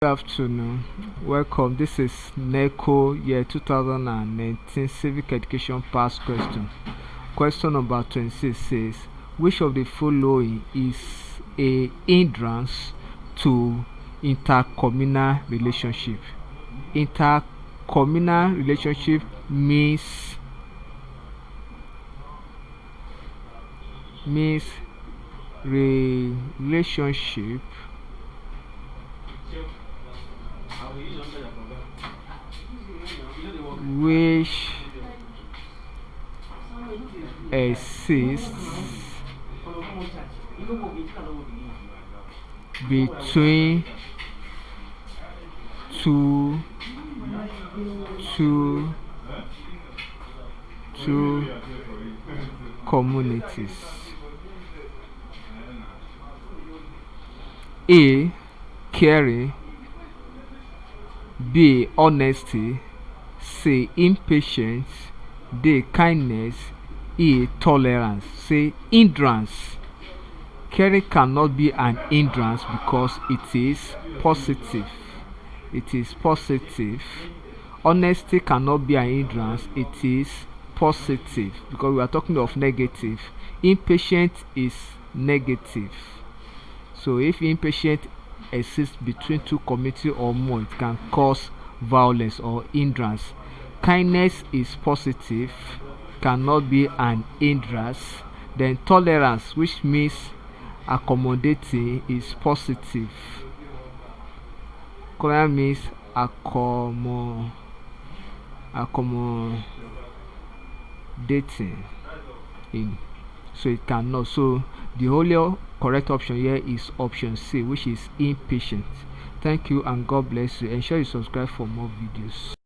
Good afternoon. Welcome. This is Neco year 2019 Civic Education Past Question. Question number 26 says, which of the following is a hindrance to intercommunal relationship? Intercommunal relationship means relationship which exists between two two two communities. A. Caring. B. Honesty. C. Impatience. D. Kindness. E. Tolerance. Say hindrance. Caring cannot be an hindrance because it is positive. It is positive. Honesty cannot be an hindrance. It is positive because we are talking of negative. Impatient is negative. So if impatient exists between two communities or more, it can cause violence or hindrance. Kindness is positive, cannot be an hindrance. Then tolerance, which means accommodating, is positive. Tolerance means accommodating in, so it cannot. So the only correct option here is option C, which is impatient. Thank you and God bless you. Ensure you subscribe for more videos.